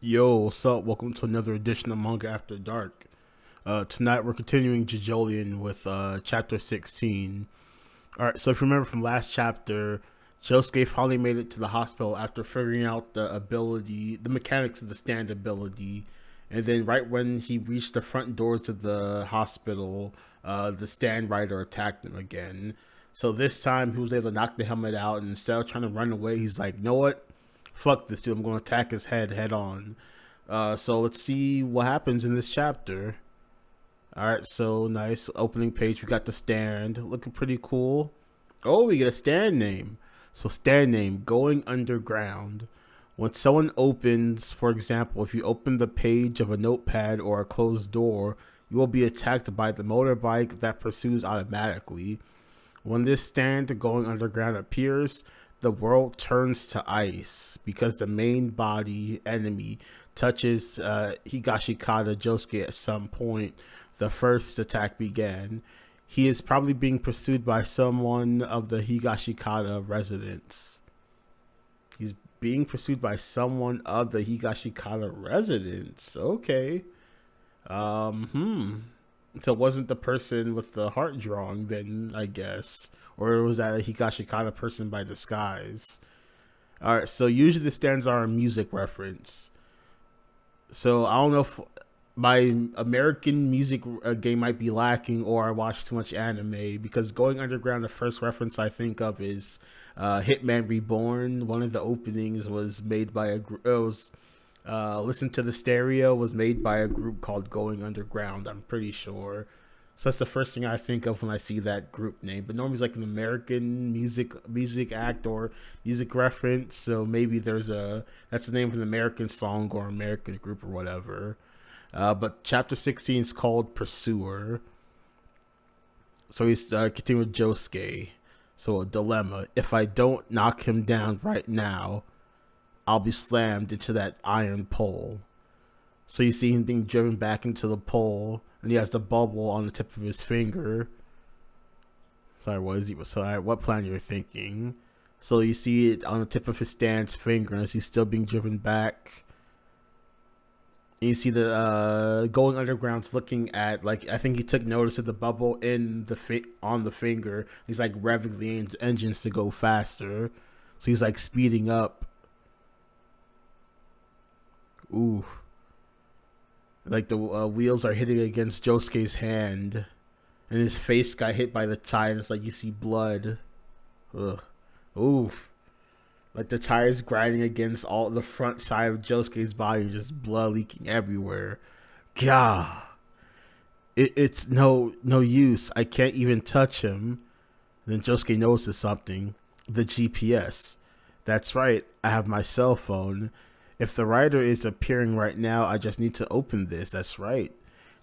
Yo, what's up? Welcome to another edition of Manga After Dark. Tonight we're continuing Jojolion with chapter 16. Alright, so if you remember from last chapter, Josuke finally made it to the hospital after figuring out the mechanics of the stand ability. And then right when he reached the front doors of the hospital, the stand rider attacked him again. So this time he was able to knock the helmet out, and instead of trying to run away, he's like, you know what? Fuck this dude, I'm going to attack his head on. So let's see what happens in this chapter. Alright, so nice opening page. We got the stand looking pretty cool. Oh, we get a stand name. So stand name, Going Underground. When someone opens, for example, if you open the page of a notepad or a closed door, you will be attacked by the motorbike that pursues automatically. When this stand Going Underground appears, the world turns to ice because the main body enemy touches Higashikata Josuke at some point. The first attack began. He is probably being pursued by someone of the Higashikata residents. He's being pursued by someone of the Higashikata residents. Okay. So it wasn't the person with the heart drawing then, I guess. Or was that a Higashikata person by disguise? Alright, so usually the stands are a music reference. So I don't know if my American music game might be lacking, or I watch too much anime, because Going Underground, the first reference I think of is Hitman Reborn. One of the openings was made by a group. Listen to the Stereo was made by a group called Going Underground, I'm pretty sure. So that's the first thing I think of when I see that group name. But normally it's like an American music act or music reference. So maybe that's the name of an American song or American group or whatever. But chapter 16 is called Pursuer. So he's continuing with Josuke. So a dilemma. If I don't knock him down right now, I'll be slammed into that iron pole. So you see him being driven back into the pole, and he has the bubble on the tip of his finger. Sorry, what plan you're thinking? So you see it on the tip of his stand's finger as he's still being driven back. And you see the Going Underground's looking at, like, I think he took notice of the bubble in on the finger. He's like revving the engines to go faster. So he's like speeding up. Ooh. Like the wheels are hitting against Josuke's hand, and his face got hit by the tire, and it's like you see blood. Ugh. Ooh. Like the tires grinding against all the front side of Josuke's body, just blood leaking everywhere. Gah. It's no use. I can't even touch him. And then Josuke notices something. The GPS. That's right. I have my cell phone. If the writer is appearing right now, I just need to open this. That's right.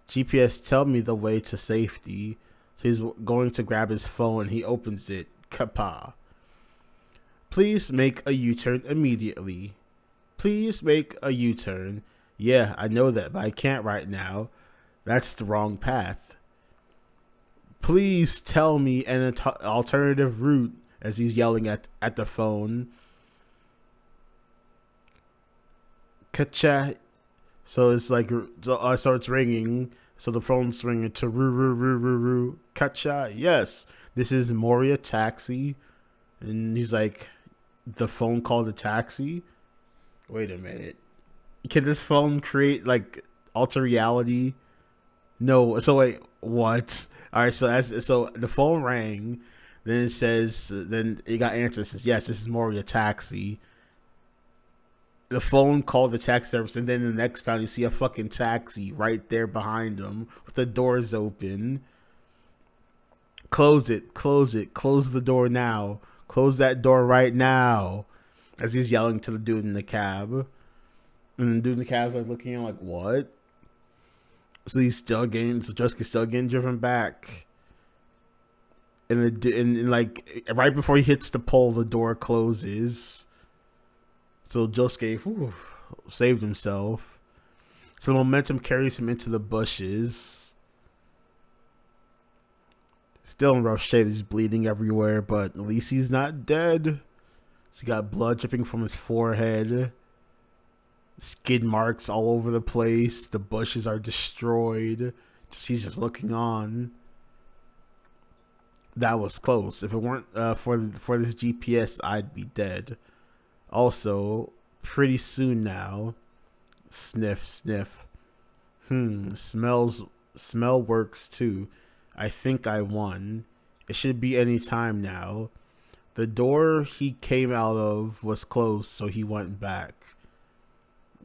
GPS tell me the way to safety. So he's going to grab his phone. He opens it. Kappa. Please make a U-turn immediately. Please make a U-turn. Yeah, I know that, but I can't right now. That's the wrong path. Please tell me an alternative route, as he's yelling at the phone. Kacha. So it's like, so it's ringing. So the phone's ringing to roo. Kacha. Yes, this is Moria Taxi. And he's like, the phone called a taxi? Wait a minute. Can this phone create like alter reality? No. So wait, what? All right. So the phone rang. Then it says, then it got answered. It says, yes, this is Moria Taxi. The phone called the taxi service, and then in the next panel you see a fucking taxi right there behind him with the doors open. Close it, close the door now. Close that door right now. As he's yelling to the dude in the cab. And the dude in the cab's like looking at him like, what? So Josuke's still getting driven back. And like right before he hits the pole, the door closes. So Josuke saved himself. So the momentum carries him into the bushes. Still in rough shape. He's bleeding everywhere, but at least he's not dead. So he got blood dripping from his forehead. Skid marks all over the place. The bushes are destroyed. She's just looking on. That was close. If it weren't for this GPS, I'd be dead. Also, pretty soon now. Sniff, sniff. Smell works too. I think I won. It should be any time now. The door he came out of was closed, so he went back.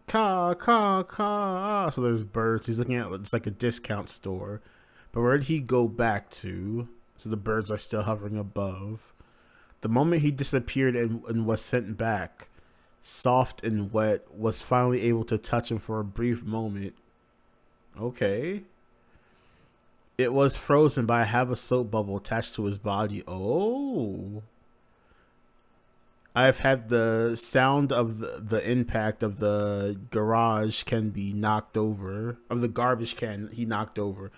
Caw, caw, caw. So there's birds. He's looking at it's like a discount store. But where did he go back to? So the birds are still hovering above. The moment he disappeared and was sent back, soft and wet, was finally able to touch him for a brief moment. Okay. It was frozen, but I have a soap bubble attached to his body. Oh. I've had the sound of the impact of the garage can be knocked over. Of the garbage can he knocked over.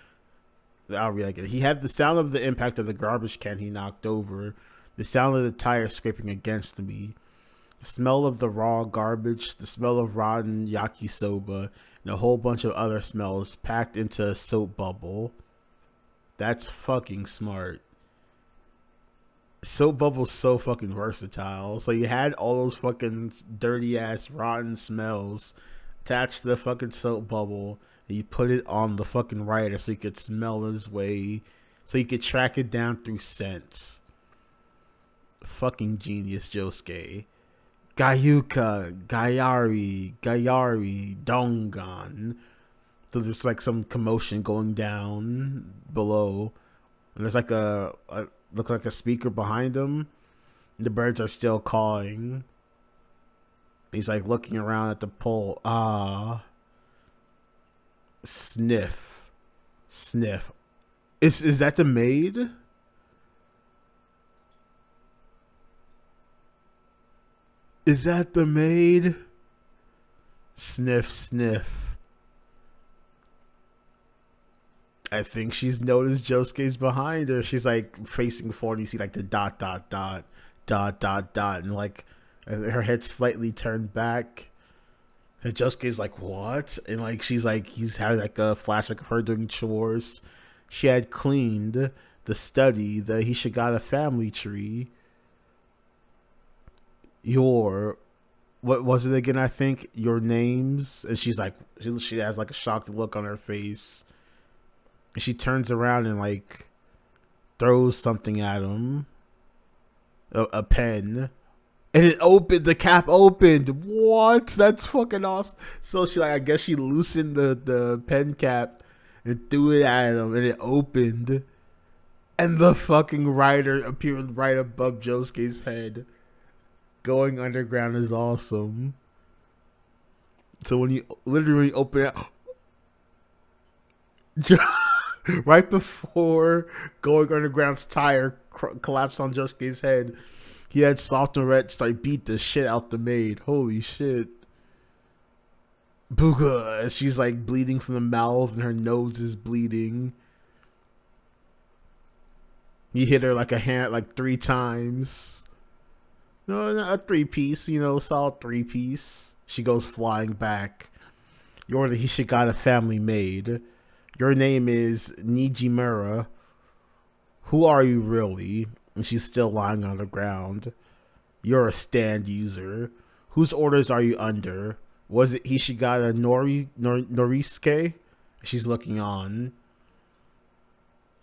I'll read like it. He had the sound of the impact of the garbage can he knocked over. The sound of the tire scraping against me. The smell of the raw garbage. The smell of rotten yakisoba. And a whole bunch of other smells packed into a soap bubble. That's fucking smart. Soap bubble's so fucking versatile. So you had all those fucking dirty ass rotten smells attached to the fucking soap bubble. And you put it on the fucking writer so he could smell his way, so you could track it down through scents. Fucking genius, Josuke. Gayuka, Gayari, Dongan. So there's like some commotion going down below. And there's like looks like a speaker behind him. The birds are still cawing. He's like looking around at the pole. Ah. Sniff. Sniff. Is that the maid? Is that the maid? Sniff, sniff. I think she's noticed Josuke's behind her. She's like facing forward. You see like the dot, and like her head slightly turned back. And Josuke's like, what? And like she's like, he's having like a flashback of her doing chores. She had cleaned the study, the Hishigata family tree. What was it again? I think your names. And she's like, she has like a shocked look on her face. And she turns around and like throws something at him. A pen. And it opened, the cap opened. What? That's fucking awesome. So she like, I guess she loosened the pen cap and threw it at him and it opened. And the fucking writer appeared right above Josuke's head. Going underground is awesome. So when you literally open it, right before going underground's tire collapsed on Josuke's head, he had soft and red start beat the shit out the maid. Holy shit. Booga. She's like bleeding from the mouth and her nose is bleeding. He hit her like a hand like 3 times. No, not a 3-piece, solid 3-piece. She goes flying back. You're the Hishigata family maid. Your name is Nijimura. Who are you really? And she's still lying on the ground. You're a stand user. Whose orders are you under? Was it Hishigata Norisuke? She's looking on.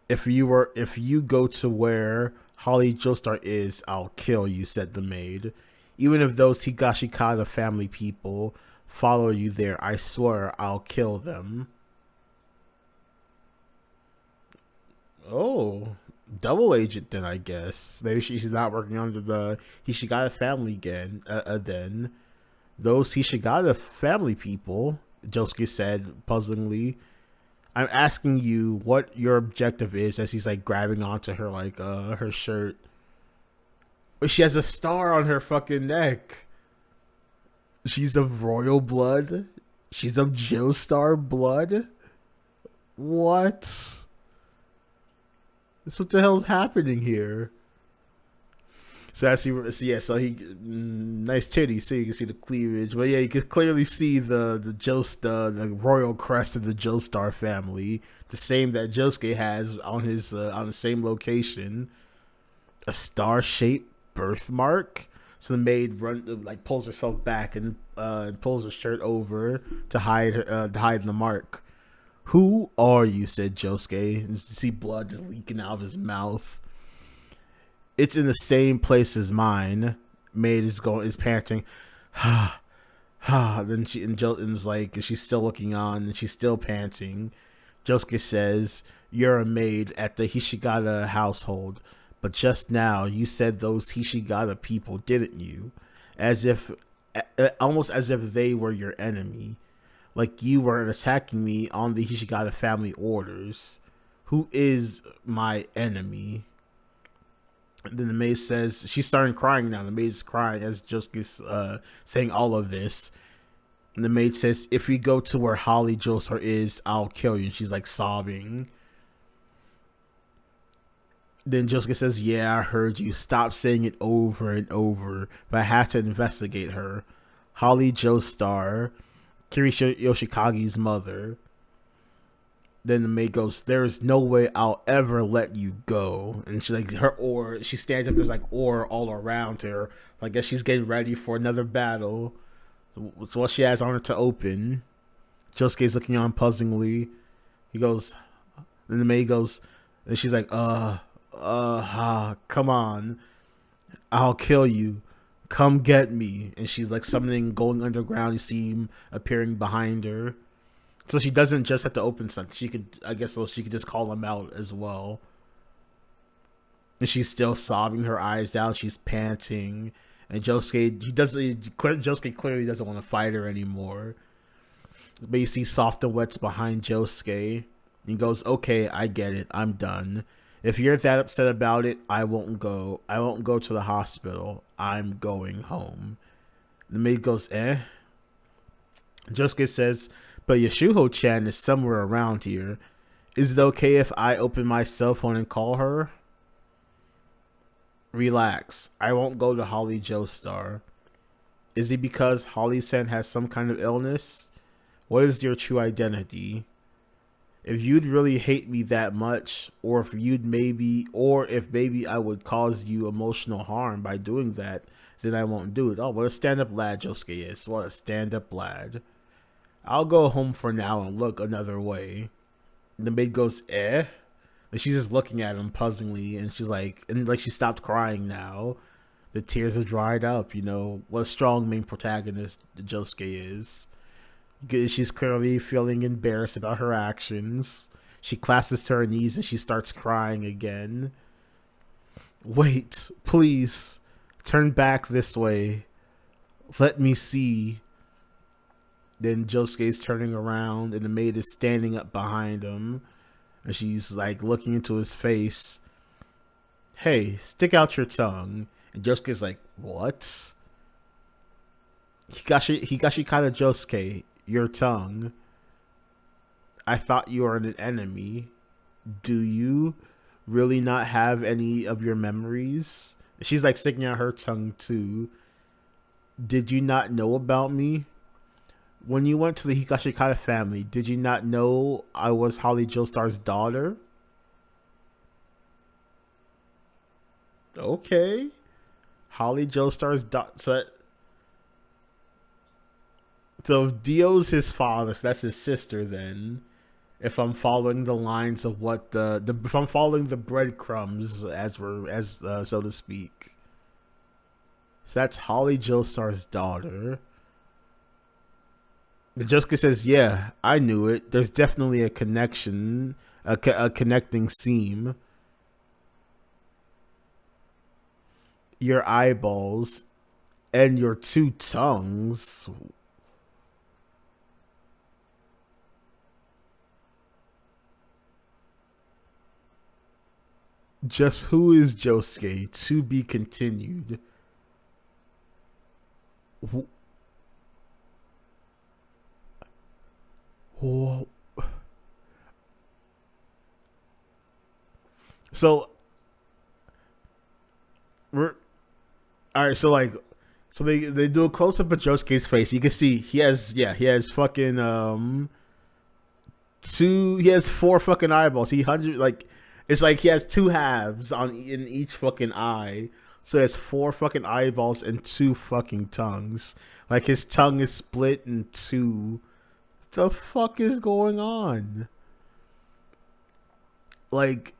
If you go to where Holly Joestar is, I'll kill you, said the maid. Even if those Higashikata family people follow you there, I swear I'll kill them. Oh, double agent then, I guess. Maybe she's not working under the Hishigata family again. Then those Hishigata family people, Josuke said puzzlingly. I'm asking you what your objective is, as he's like grabbing onto her like her shirt. She has a star on her fucking neck. She's of royal blood. She's of Joestar blood. What? What the hell's happening here? So I see, so yeah, so he nice titties, so you can see the cleavage, but yeah, you can clearly see the Joestar, the royal crest of the Joestar family, the same that Josuke has on the same location, a star shaped birthmark. So the maid pulls herself back and pulls her shirt over to hide the mark. Who are you? Said Josuke. And you see blood just leaking out of his mouth. It's in the same place as mine. Maid is panting. Ha ha. Then Joten's like, she's still looking on and she's still panting. Josuke says, "You're a maid at the Hishigata household, but just now you said those Hishigata people, didn't you? As if, almost as if they were your enemy, like you weren't attacking me on the Hishigata family orders. Who is my enemy?" And then the maid says, she's starting crying now. The maid's crying as Josuke's saying all of this. And the maid says, "If we go to where Holly Joestar is, I'll kill you." And she's like sobbing. Then Josuke says, "Yeah, I heard you. Stop saying it over and over, but I have to investigate her. Holly Joestar, Kiri Yoshikage's mother." Then the maid goes, "There is no way I'll ever let you go." And she's like, she stands up, there's like ore all around her. I guess she's getting ready for another battle. So what she has on her to open. Josuke's looking on puzzlingly. He goes, then the maid goes, and she's like, come on. I'll kill you. Come get me." And she's like summoning, going underground. You see him appearing behind her. So she doesn't just have to open something. She could, I guess, so she could just call him out as well. And she's still sobbing her eyes out. She's panting. And Josuke clearly doesn't want to fight her anymore. But you see soft wets behind Josuke. He goes, "Okay, I get it. I'm done. If you're that upset about it, I won't go. I won't go to the hospital. I'm going home." The maid goes, "Eh?" Josuke says, "But Yashuho-chan is somewhere around here. Is it okay if I open my cell phone and call her?" "Relax. I won't go to Holly Joestar." "Is it because Holly-san has some kind of illness? What is your true identity? If you'd really hate me that much, or if maybe I would cause you emotional harm by doing that, then I won't do it." Oh, what a stand-up lad Josuke is. What a stand-up lad. "I'll go home for now and look another way." The maid goes, "Eh?" And she's just looking at him puzzlingly, and she's like, she stopped crying now. The tears have dried up, what a strong main protagonist Josuke is. She's clearly feeling embarrassed about her actions. She collapses to her knees and she starts crying again. "Wait, please, turn back this way. Let me see." Then Josuke's turning around and the maid is standing up behind him. And she's like looking into his face. "Hey, stick out your tongue." And Josuke's like, "What?" Higashikata Josuke, your tongue. I thought you were an enemy. Do you really not have any of your memories? She's like sticking out her tongue too. "Did you not know about me? When you went to the Higashikata family, did you not know I was Holly Joestar's daughter?" Okay. Holly Joestar's daughter. So if Dio's his father, so that's his sister then. If I'm following the lines of what if I'm following the breadcrumbs so to speak. So that's Holly Joestar's daughter. The Josuke says, "Yeah, I knew it. There's definitely a connection, a connecting seam. Your eyeballs and your two tongues." Just who is Josuke? To be continued. Whoa. So All right, so they do a close up of Josuke's face. You can see he has fucking he has four fucking eyeballs. It's like he has two halves in each fucking eye. So he has four fucking eyeballs and two fucking tongues. Like his tongue is split in two. The fuck is going on? Like,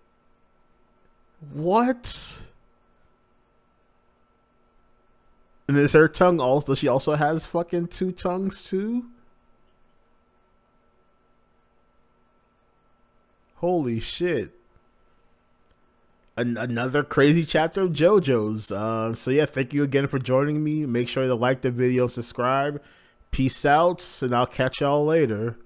what? And is her tongue also? She also has fucking two tongues too. Holy shit! Another crazy chapter of JoJo's. So yeah, thank you again for joining me. Make sure to like the video, subscribe. Peace out, and I'll catch y'all later.